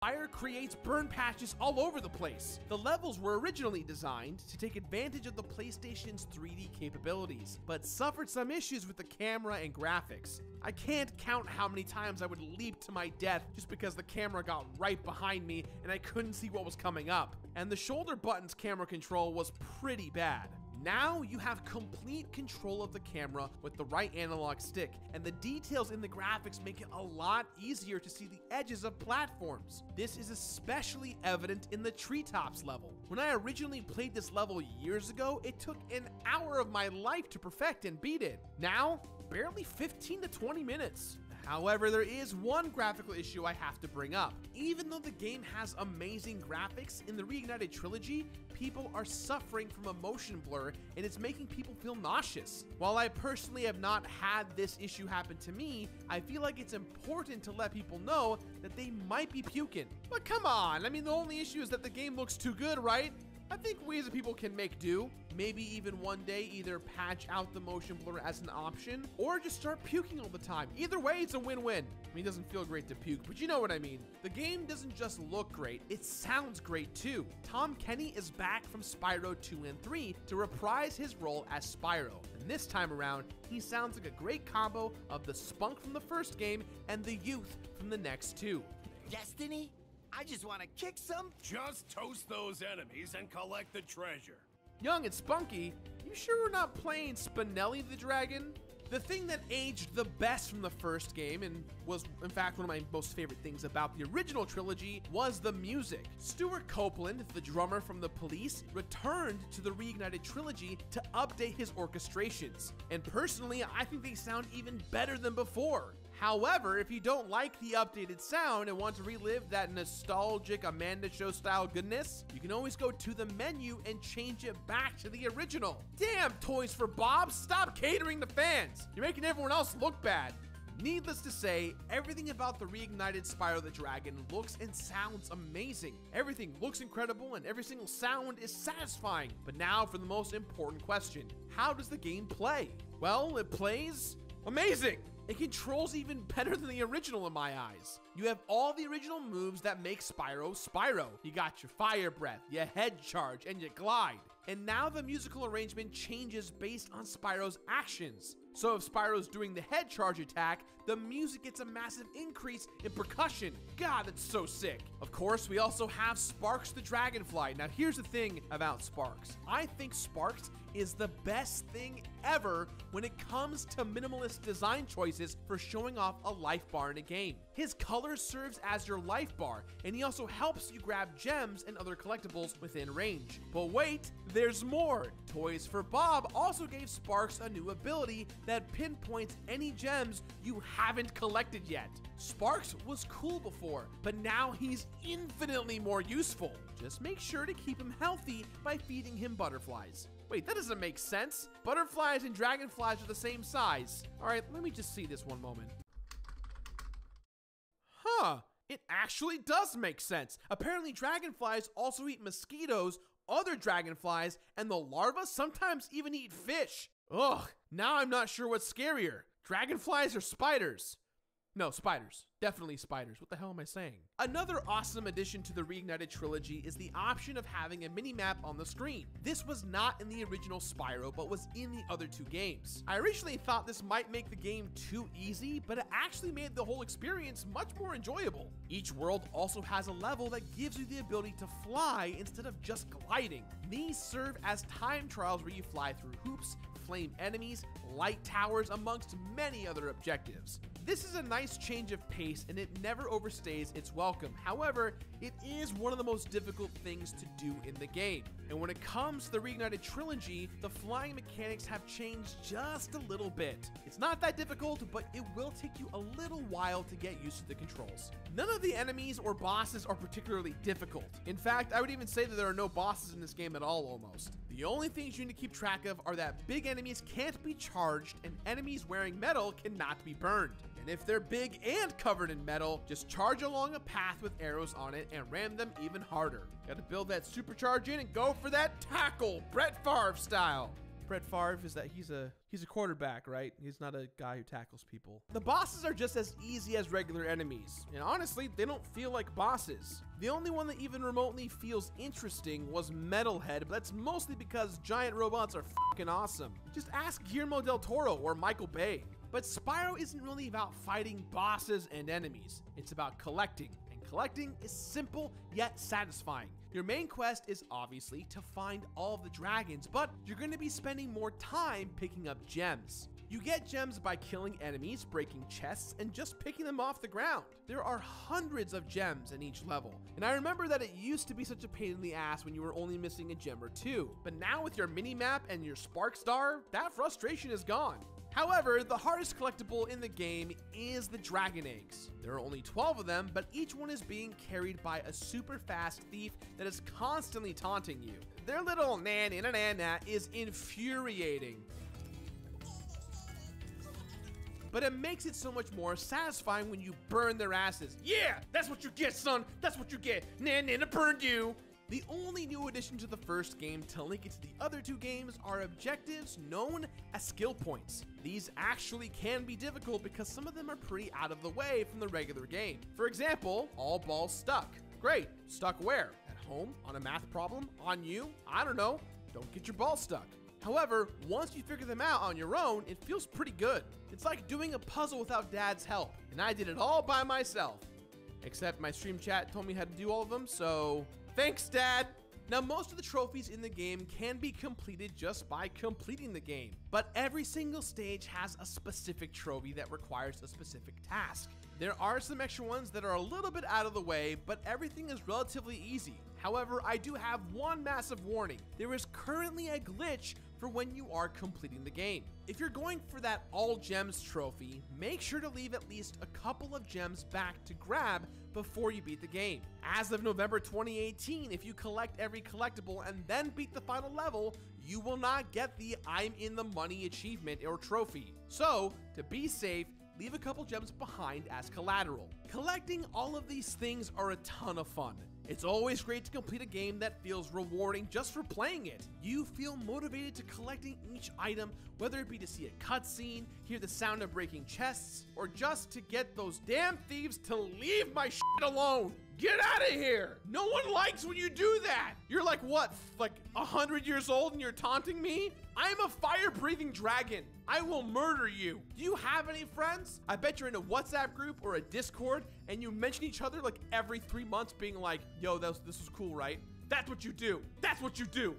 fire creates burn patches all over the place. The levels were originally designed to take advantage of the PlayStation's 3D capabilities, but suffered some issues with the camera and graphics. I can't count how many times I would leap to my death just because the camera got right behind me and I couldn't see what was coming up. And the shoulder button's camera control was pretty bad. Now you have complete control of the camera with the right analog stick, and the details in the graphics make it a lot easier to see the edges of platforms. This is especially evident in the treetops level. When I originally played this level years ago, it took an hour of my life to perfect and beat it. Now, barely 15 to 20 minutes. However, there is one graphical issue I have to bring up. Even though the game has amazing graphics, in the Reignited trilogy, people are suffering from a motion blur and it's making people feel nauseous. While I personally have not had this issue happen to me, I feel like it's important to let people know that they might be puking. But come on, I mean, the only issue is that the game looks too good, right? I think we as a people can make do. Maybe even one day either patch out the motion blur as an option or just start puking all the time. Either way, it's a win-win. I mean, it doesn't feel great to puke, but you know what I mean. The game doesn't just look great, it sounds great too. Tom Kenny is back from Spyro 2 and 3 to reprise his role as Spyro. And this time around, he sounds like a great combo of the spunk from the first game and the youth from the next two. Destiny? I just want to kick some. Just toast those enemies and collect the treasure. Young and spunky, you sure we're not playing Spinelli the Dragon? The thing that aged the best from the first game, and was in fact one of my most favorite things about the original trilogy, was the music. Stuart Copeland, the drummer from The Police, returned to the Reignited trilogy to update his orchestrations. And personally, I think they sound even better than before. However, if you don't like the updated sound and want to relive that nostalgic Amanda Show style goodness, you can always go to the menu and change it back to the original. Damn, Toys for Bob, stop catering to fans. You're making everyone else look bad. Needless to say, everything about the Reignited Spyro the Dragon looks and sounds amazing. Everything looks incredible and every single sound is satisfying. But now for the most important question, how does the game play? Well, it plays amazing. It controls even better than the original in my eyes. You have all the original moves that make Spyro Spyro. You got your fire breath, your head charge, and your glide. And now the musical arrangement changes based on Spyro's actions. So if Spyro's doing the head charge attack, the music gets a massive increase in percussion. God, that's so sick. Of course, we also have Sparks the Dragonfly. Now here's the thing about Sparks. I think Sparks is the best thing ever when it comes to minimalist design choices for showing off a life bar in a game. His color serves as your life bar, and he also helps you grab gems and other collectibles within range. But wait, there's more. Toys for Bob also gave Sparks a new ability that pinpoints any gems you haven't collected yet. Sparks was cool before, but now he's infinitely more useful. Just make sure to keep him healthy by feeding him butterflies. Wait, that doesn't make sense. Butterflies and dragonflies are the same size. All right, let me just see this one moment. Huh, it actually does make sense. Apparently dragonflies also eat mosquitoes, other dragonflies, and the larvae sometimes even eat fish. Ugh, now I'm not sure what's scarier, dragonflies or spiders. No, spiders. Definitely spiders. What the hell am I saying? Another awesome addition to the Reignited trilogy is the option of having a mini-map on the screen. This was not in the original Spyro, but was in the other two games. I originally thought this might make the game too easy, but it actually made the whole experience much more enjoyable. Each world also has a level that gives you the ability to fly instead of just gliding. These serve as time trials where you fly through hoops, flame enemies, light towers, amongst many other objectives. This is a nice change of pace and it never overstays its welcome. However, it is one of the most difficult things to do in the game. And when it comes to the Reignited trilogy, the flying mechanics have changed just a little bit. It's not that difficult, but it will take you a little while to get used to the controls. None of the enemies or bosses are particularly difficult. In fact, I would even say that there are no bosses in this game at all almost. The only things you need to keep track of are that big enemies can't be charged and enemies wearing metal cannot be burned. And if they're big and covered in metal, just charge along a path with arrows on it and ram them even harder. Gotta build that supercharge in and go for that tackle, Brett Favre style. Brett Favre is that he's a quarterback, right? He's not a guy who tackles people. The bosses are just as easy as regular enemies, and honestly, they don't feel like bosses. The only one that even remotely feels interesting was Metalhead, but that's mostly because giant robots are fucking awesome. Just ask Guillermo del Toro or Michael Bay. But Spyro isn't really about fighting bosses and enemies. It's about collecting, and collecting is simple yet satisfying. Your main quest is obviously to find all of the dragons, but you're going to be spending more time picking up gems. You get gems by killing enemies, breaking chests, and just picking them off the ground. There are hundreds of gems in each level, and I remember that it used to be such a pain in the ass when you were only missing a gem or two. But now with your mini-map and your Spark Star, that frustration is gone. However, the hardest collectible in the game is the dragon eggs. There are only 12 of them, but each one is being carried by a super fast thief that is constantly taunting you. Their little na-na-na-na is infuriating, but it makes it so much more satisfying when you burn their asses. Yeah, that's what you get, son. That's what you get. Na-na-na burned you. The only new addition to the first game to link it to the other two games are objectives known as skill points. These actually can be difficult because some of them are pretty out of the way from the regular game. For example, all balls stuck. Great, stuck where? At home? On a math problem? On you? I don't know. Don't get your ball stuck. However, once you figure them out on your own, it feels pretty good. It's like doing a puzzle without Dad's help, and I did it all by myself. Except my stream chat told me how to do all of them, so thanks, Dad! Now, most of the trophies in the game can be completed just by completing the game, but every single stage has a specific trophy that requires a specific task. There are some extra ones that are a little bit out of the way, but everything is relatively easy. However, I do have one massive warning. There is currently a glitch for when you are completing the game. If you're going for that all gems trophy, make sure to leave at least a couple of gems back to grab before you beat the game. As of November 2018, if you collect every collectible and then beat the final level, you will not get the I'm in the money achievement or trophy. So, to be safe, leave a couple gems behind as collateral. Collecting all of these things are a ton of fun. It's always great to complete a game that feels rewarding just for playing it. You feel motivated to collecting each item, whether it be to see a cutscene, hear the sound of breaking chests, or just to get those damn thieves to leave my shit alone. Get out of here! No one likes when you do that! You're like, what, like 100 years old and you're taunting me? I'm a fire-breathing dragon. I will murder you. Do you have any friends? I bet you're in a WhatsApp group or a Discord and you mention each other like every 3 months being like, yo, this was cool, right? That's what you do. That's what you do.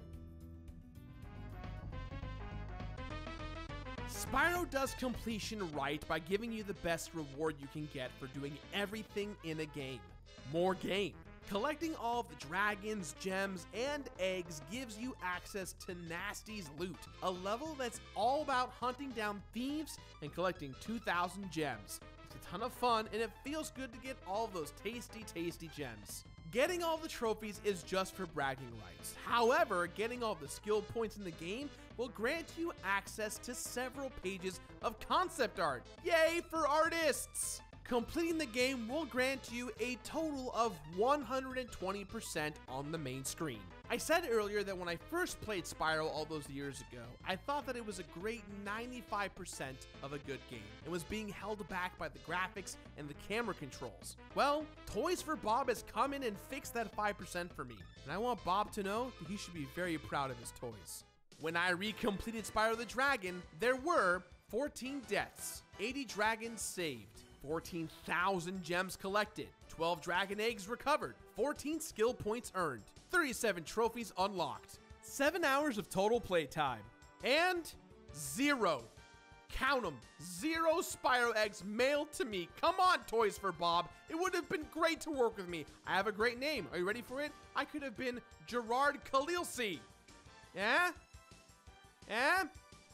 Spyro does completion right by giving you the best reward you can get for doing everything in a game. More game. Collecting all of the dragons, gems, and eggs gives you access to Nasty's loot, a level that's all about hunting down thieves and collecting 2,000 gems. It's a ton of fun, and it feels good to get all of those tasty, tasty gems. Getting all the trophies is just for bragging rights. However, getting all the skill points in the game will grant you access to several pages of concept art. Yay for artists! Completing the game will grant you a total of 120% on the main screen. I said earlier that when I first played Spyro all those years ago, I thought that it was a great 95% of a good game. It was being held back by the graphics and the camera controls. Well, Toys for Bob has come in and fixed that 5% for me, and I want Bob to know that he should be very proud of his toys. When I recompleted Spyro the Dragon, there were 14 deaths, 80 dragons saved, 14,000 gems collected, 12 dragon eggs recovered, 14 skill points earned, 37 trophies unlocked, 7 hours of total playtime, and 0, count them, 0 Spyro eggs mailed to me. Come on, Toys for Bob. It would have been great to work with me. I have a great name. Are you ready for it? I could have been Gerard Khalilsi. Yeah? Yeah?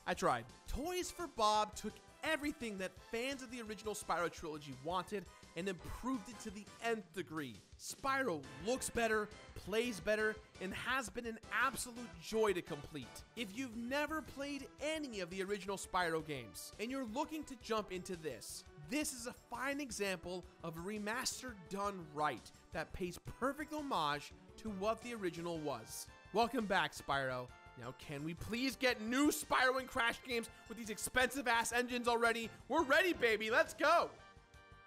I tried. Toys for Bob took everything that fans of the original Spyro trilogy wanted and improved it to the nth degree. Spyro looks better, plays better, and has been an absolute joy to complete. If you've never played any of the original Spyro games and you're looking to jump into this is a fine example of a remaster done right that pays perfect homage to what the original was. Welcome back, Spyro. Now, can we please get new Spyro and Crash games with these expensive-ass engines already? We're ready, baby. Let's go.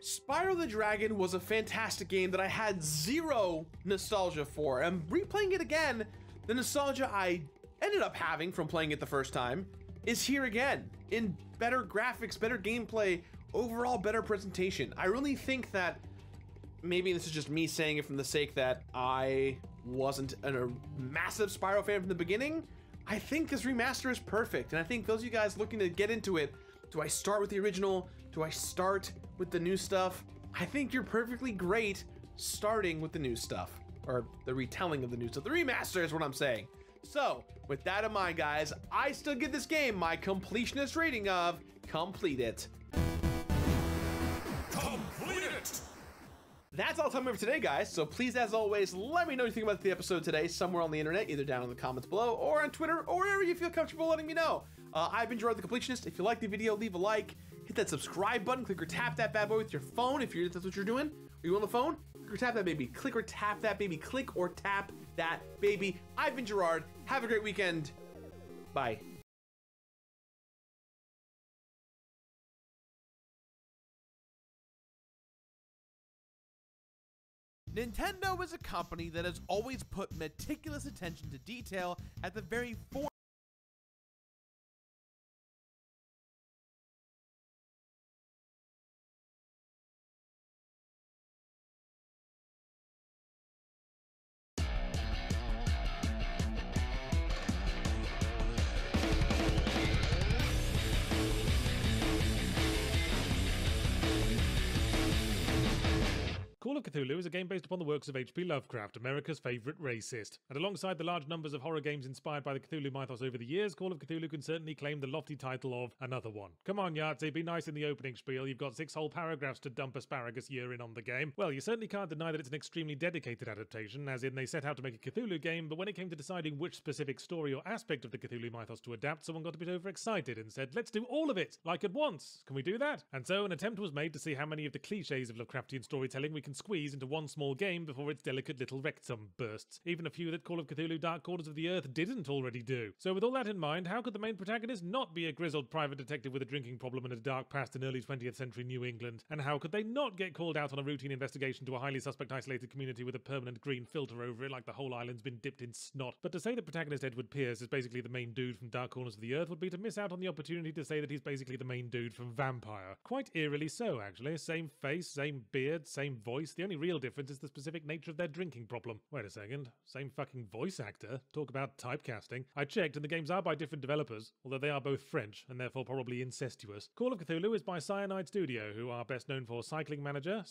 Spyro the Dragon was a fantastic game that I had zero nostalgia for. And replaying it again, the nostalgia I ended up having from playing it the first time is here again, in better graphics, better gameplay, overall better presentation. I really think that, maybe this is just me saying it from the sake that I wasn't a massive Spyro fan from the beginning, I think this remaster is perfect. And I think those of you guys looking to get into it, do I start with the original? Do I start with the new stuff? I think you're perfectly great starting with the new stuff, or the retelling of the new stuff. The remaster is what I'm saying. So, with that in mind, guys, I still give this game my completionist rating of complete it. Complete it! That's all the time we have for today, guys. So please, as always, let me know what you think about the episode today somewhere on the internet, either down in the comments below or on Twitter or wherever you feel comfortable letting me know. I've been Gerard the Completionist. If you like the video, leave a like, hit that subscribe button, click or tap that bad boy with your phone if that's what you're doing. Are you on the phone? Click or tap that baby. Click or tap that baby. Click or tap that baby. I've been Gerard. Have a great weekend. Bye. Nintendo is a company that has always put meticulous attention to detail at the very forefront. Call of Cthulhu is a game based upon the works of H.P. Lovecraft, America's favourite racist. And alongside the large numbers of horror games inspired by the Cthulhu mythos over the years, Call of Cthulhu can certainly claim the lofty title of another one. Come on, Yahtzee, be nice in the opening spiel. You've got 6 whole paragraphs to dump asparagus urine on the game. Well, you certainly can't deny that it's an extremely dedicated adaptation, as in they set out to make a Cthulhu game, but when it came to deciding which specific story or aspect of the Cthulhu mythos to adapt, someone got a bit overexcited and said, let's do all of it, like at once. Can we do that? And so an attempt was made to see how many of the cliches of Lovecraftian storytelling we can squeeze into one small game before its delicate little rectum bursts, even a few that Call of Cthulhu Dark Corners of the Earth didn't already do. So with all that in mind, how could the main protagonist not be a grizzled private detective with a drinking problem and a dark past in early 20th century New England? And how could they not get called out on a routine investigation to a highly suspect isolated community with a permanent green filter over it like the whole island's been dipped in snot? But to say that protagonist Edward Pierce is basically the main dude from Dark Corners of the Earth would be to miss out on the opportunity to say that he's basically the main dude from Vampire. Quite eerily so, actually. Same face, same beard, same voice. The only real difference is the specific nature of their drinking problem. Wait a second. Same fucking voice actor? Talk about typecasting. I checked and the games are by different developers, although they are both French and therefore probably incestuous. Call of Cthulhu is by Cyanide Studio, who are best known for Cycling Manager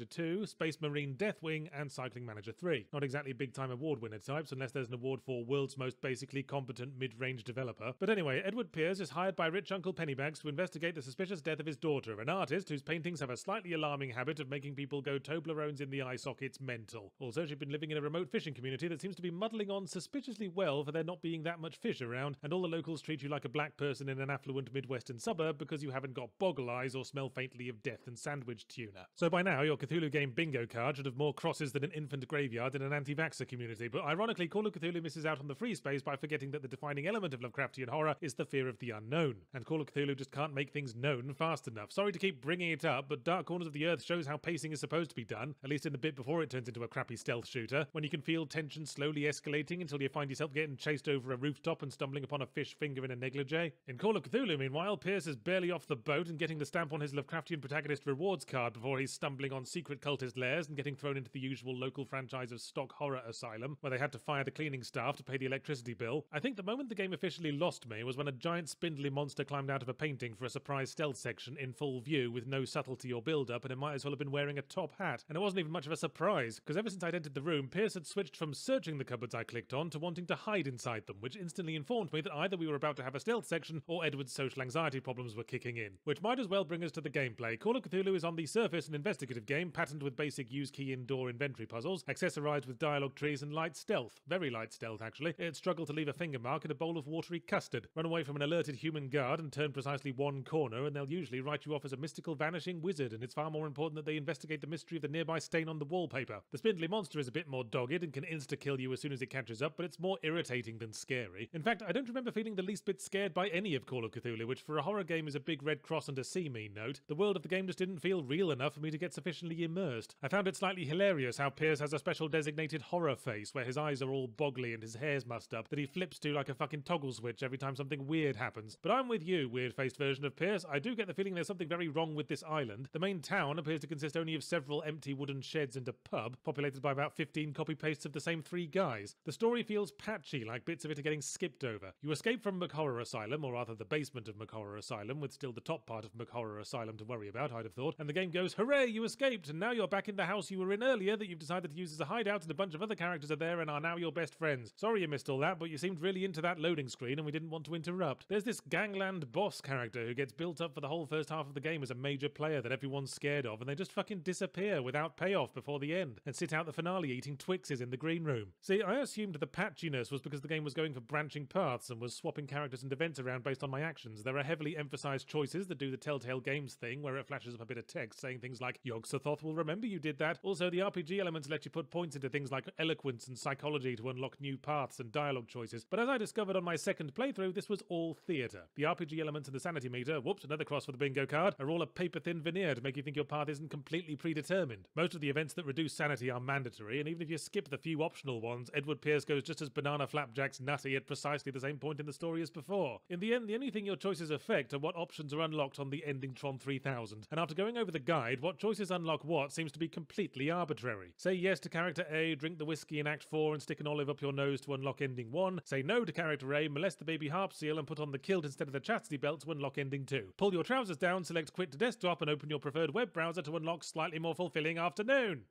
2, Space Marine Deathwing, and Cycling Manager 3. Not exactly big-time award winner types, unless there's an award for world's most basically competent mid-range developer. But anyway, Edward Pierce is hired by rich Uncle Pennybags to investigate the suspicious death of his daughter, an artist whose paintings have a slightly alarming habit of making people go Toblerones in the eye sockets mental. Also, she'd been living in a remote fishing community that seems to be muddling on suspiciously well for there not being that much fish around, and all the locals treat you like a black person in an affluent Midwestern suburb because you haven't got boggle eyes or smell faintly of death and sandwich tuna. So by now, your Cthulhu game bingo card should have more crosses than an infant graveyard in an anti-vaxxer community, but ironically, Call of Cthulhu misses out on the free space by forgetting that the defining element of Lovecraftian horror is the fear of the unknown, and Call of Cthulhu just can't make things known fast enough. Sorry to keep bringing it up, but Dark Corners of the Earth shows how pacing is supposed to be done, at least in the bit before it turns into a crappy stealth shooter, when you can feel tension slowly escalating until you find yourself getting chased over a rooftop and stumbling upon a fish finger in a negligee. In Call of Cthulhu, meanwhile, Pierce is barely off the boat and getting the stamp on his Lovecraftian protagonist rewards card before he's stumbling on secret cultist lairs and getting thrown into the usual local franchise of Stock Horror Asylum, where they had to fire the cleaning staff to pay the electricity bill. I think the moment the game officially lost me was when a giant spindly monster climbed out of a painting for a surprise stealth section in full view with no subtlety or build-up, and it might as well have been wearing a top hat. And it wasn't even much of a surprise, because ever since I'd entered the room, Pierce had switched from searching the cupboards I clicked on to wanting to hide inside them, which instantly informed me that either we were about to have a stealth section or Edward's social anxiety problems were kicking in. Which might as well bring us to the gameplay. Call of Cthulhu is on the surface an investigative game, patterned with basic use key indoor inventory puzzles, accessorized with dialogue trees and light stealth. Very light stealth, actually. It'd struggle to leave a finger mark in a bowl of watery custard. Run away from an alerted human guard and turn precisely one corner, and they'll usually write you off as a mystical vanishing wizard, and it's far more important that they investigate the mystery of the nearby stain on the wallpaper. The spindly monster is a bit more dogged and can insta-kill you as soon as it catches up, but it's more irritating than scary. In fact, I don't remember feeling the least bit scared by any of Call of Cthulhu, which for a horror game is a big red cross and a see me note. The world of the game just didn't feel real enough for me to get sufficiently immersed. I found it slightly hilarious how Pierce has a special designated horror face, where his eyes are all boggly and his hair's mussed up, that he flips to like a fucking toggle switch every time something weird happens. But I'm with you, weird-faced version of Pierce. I do get the feeling there's something very wrong with this island. The main town appears to consist only of several empty wooden sheds and a pub, populated by about 15 copy-pastes of the same 3 guys. The story feels patchy, like bits of it are getting skipped over. You escape from McHorror Asylum, or rather the basement of McHorror Asylum, with still the top part of McHorror Asylum to worry about, I'd have thought, and the game goes, hooray, you escaped, and now you're back in the house you were in earlier that you've decided to use as a hideout, and a bunch of other characters are there and are now your best friends. Sorry you missed all that, but you seemed really into that loading screen and we didn't want to interrupt. There's this gangland boss character who gets built up for the whole first half of the game as a major player that everyone's scared of, and they just fucking disappear without payoff before the end, and sit out the finale eating Twixes in the green room. See, I assumed the patchiness was because the game was going for branching paths and was swapping characters and events around based on my actions. There are heavily emphasized choices that do the Telltale Games thing, where it flashes up a bit of text saying things like, Yog-Sothoth will remember you did that. Also, the RPG elements let you put points into things like eloquence and psychology to unlock new paths and dialogue choices, but as I discovered on my second playthrough, this was all theatre. The RPG elements and the sanity meter, whoops, another cross for the bingo card, are all a paper-thin veneer to make you think your path isn't completely predetermined. Most of the events that reduce sanity are mandatory, and even if you skip the few optional ones, Edward Pierce goes just as banana flapjacks nutty at precisely the same point in the story as before. In the end, the only thing your choices affect are what options are unlocked on the ending Tron 3000, and after going over the guide, what choices unlock what seems to be completely arbitrary. Say yes to character A, drink the whiskey in Act 4 and stick an olive up your nose to unlock ending 1. Say no to character A, molest the baby harp seal and put on the kilt instead of the chastity belt to unlock ending 2. Pull your trousers down, select quit to desktop and open your preferred web browser to unlock slightly more fulfilling afternoon.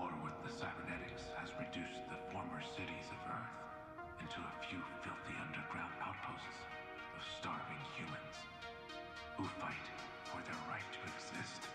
war with the cybernetics has reduced the former cities of Earth into a few filthy underground outposts of starving humans who fight for their right to exist.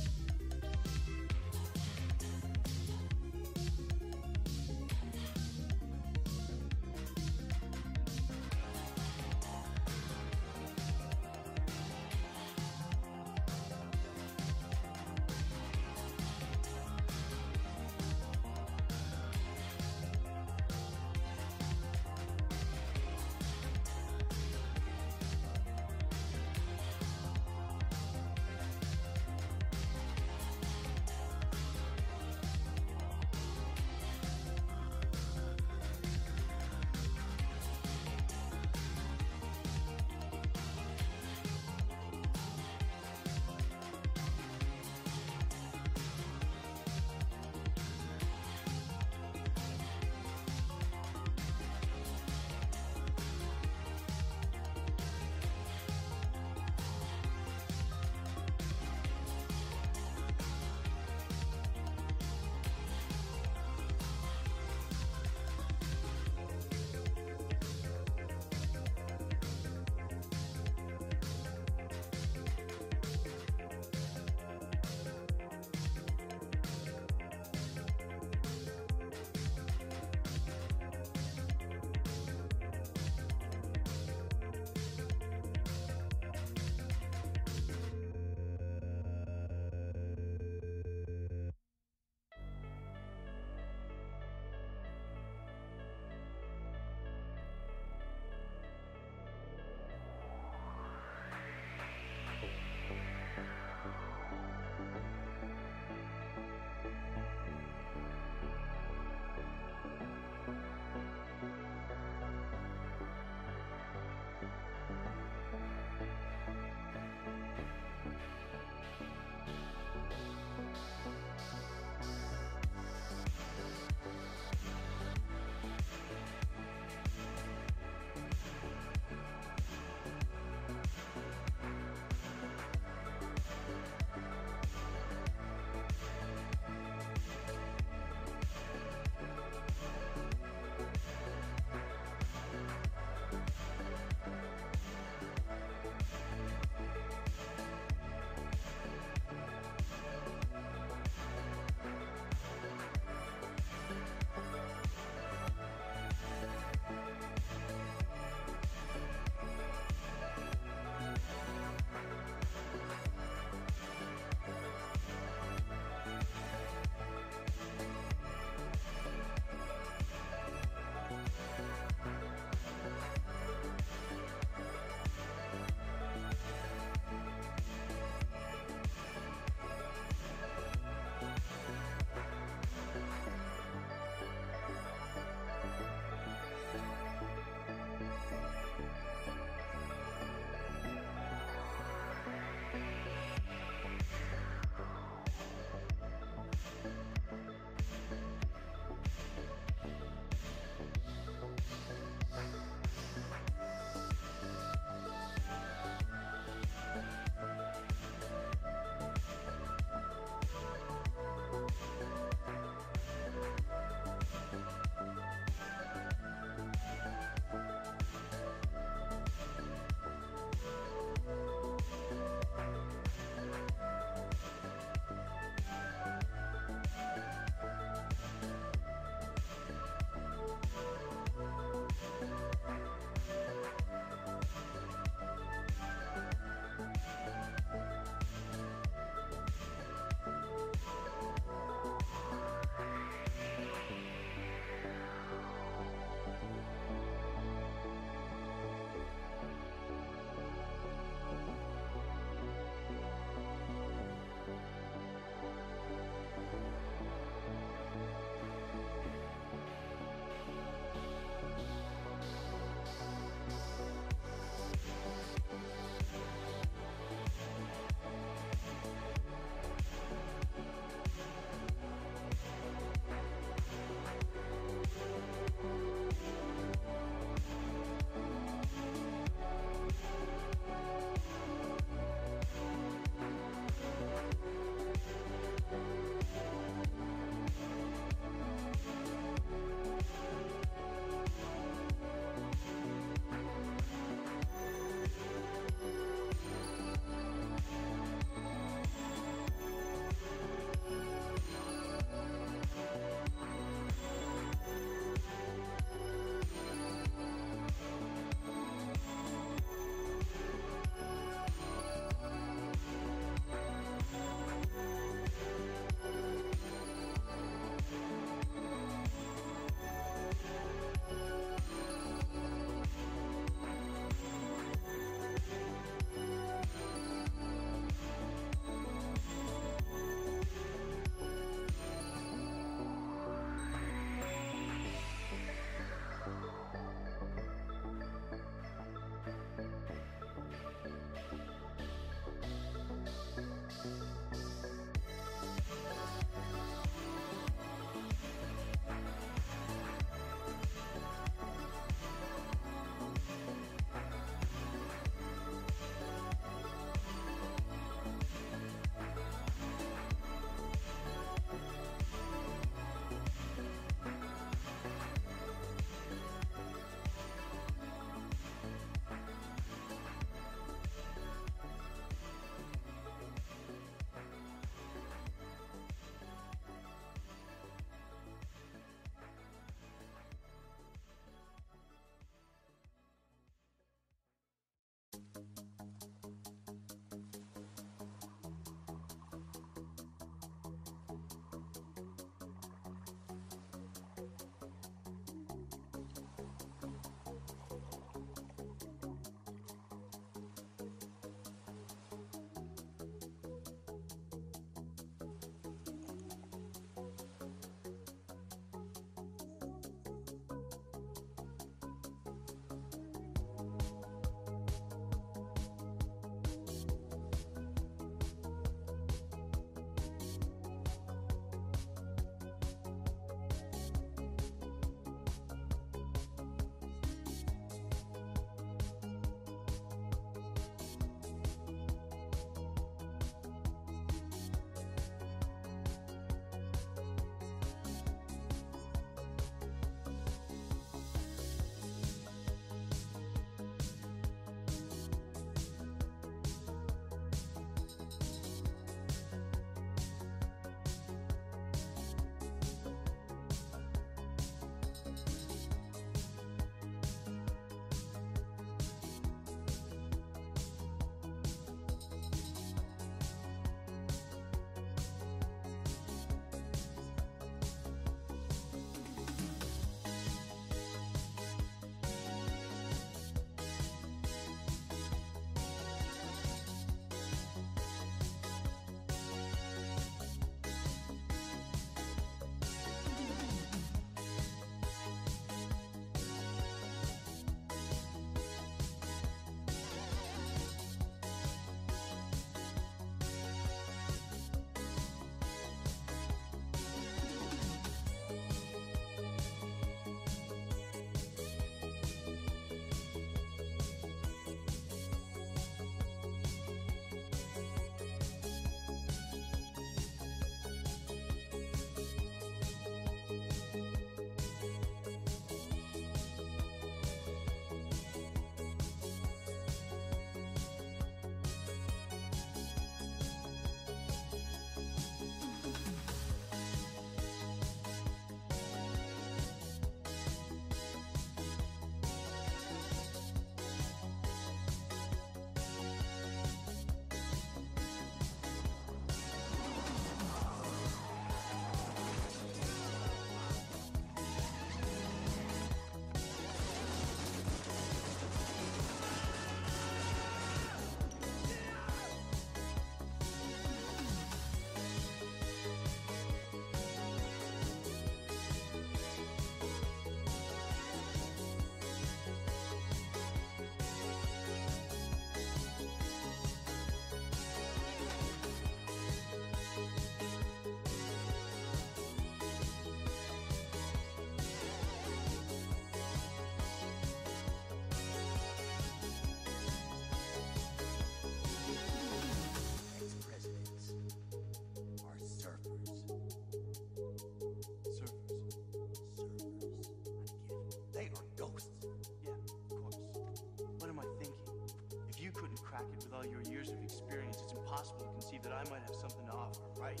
racket with all your years of experience, it's impossible to conceive that I might have something to offer, right?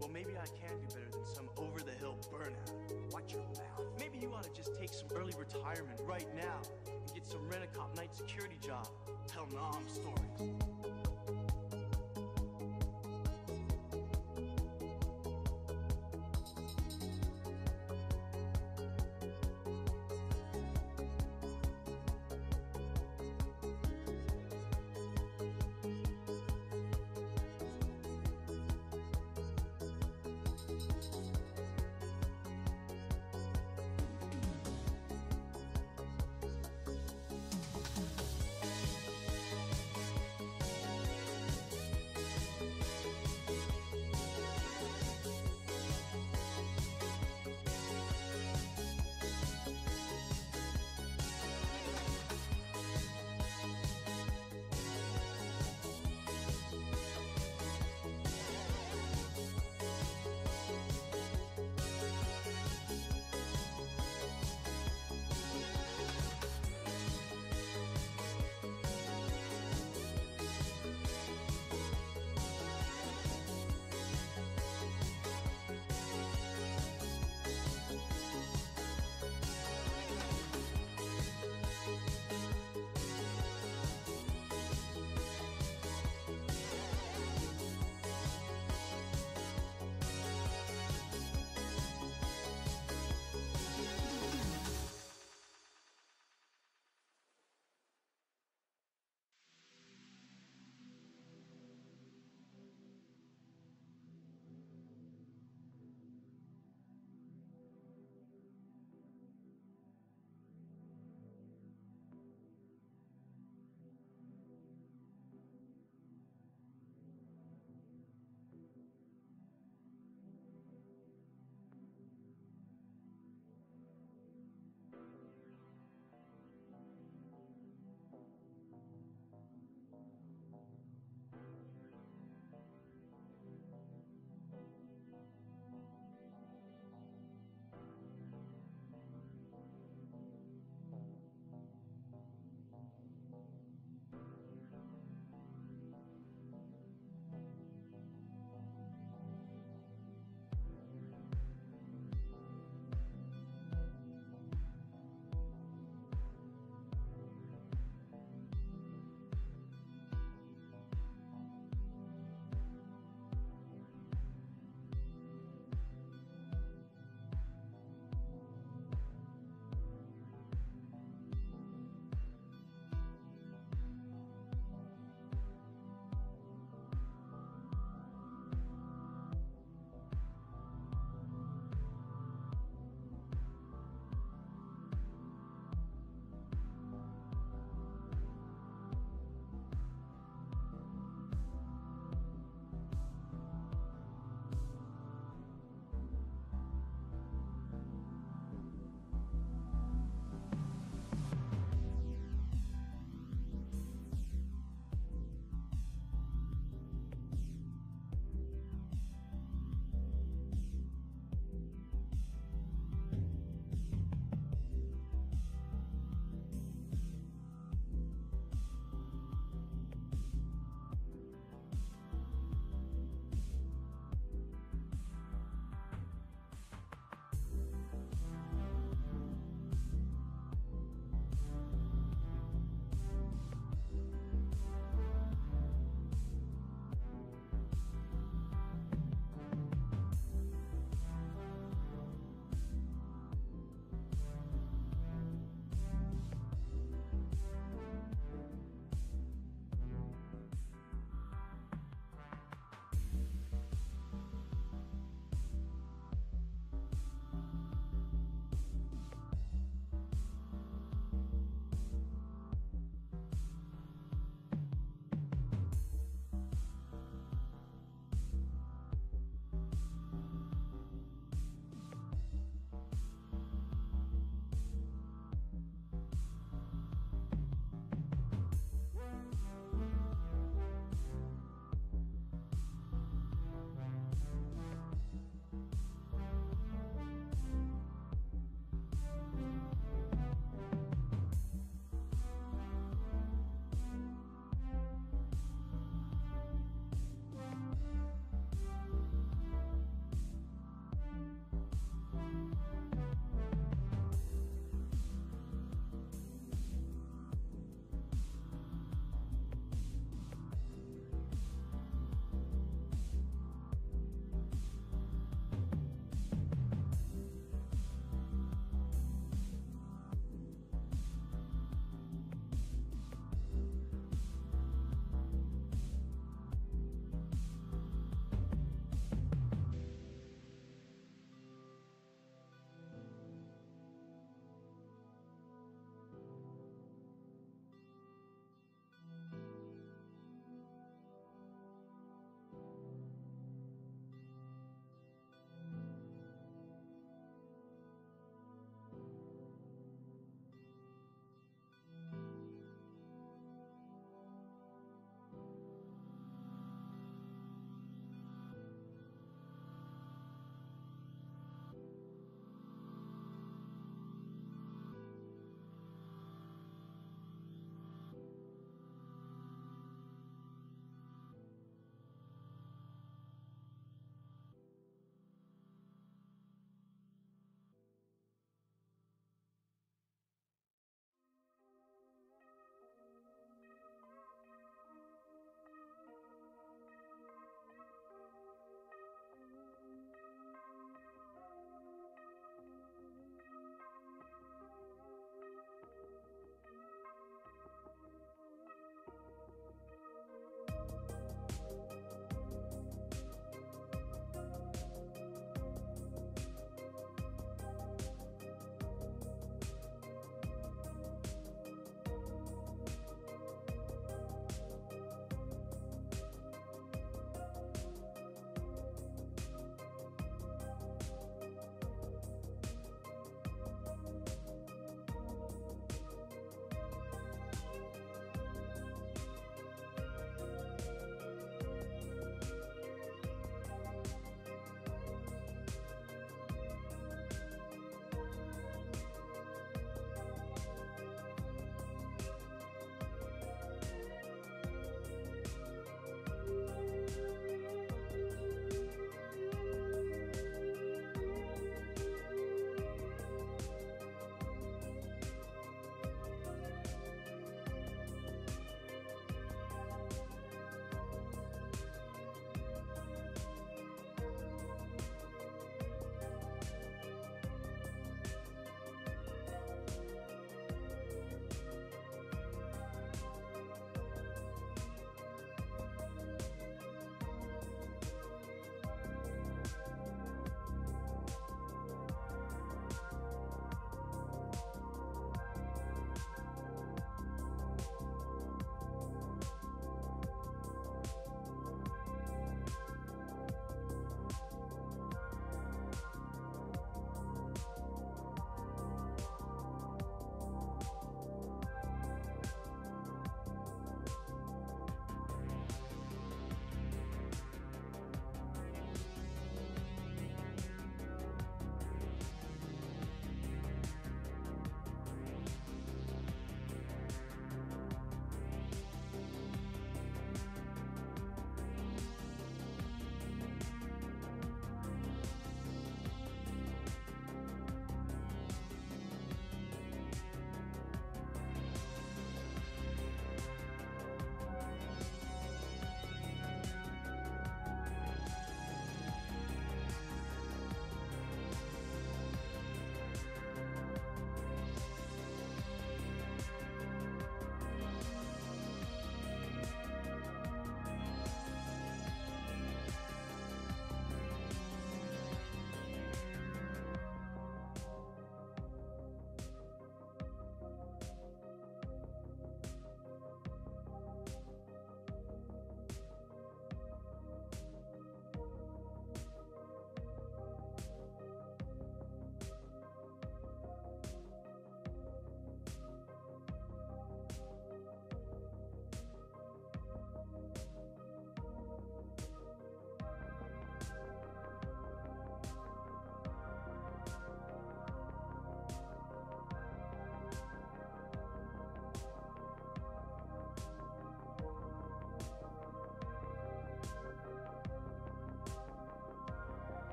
Well, maybe I can do better than some over-the-hill burnout. Watch your mouth. Maybe you ought to just take some early retirement right now and get some rent-a-cop night security job. Tell Nom stories.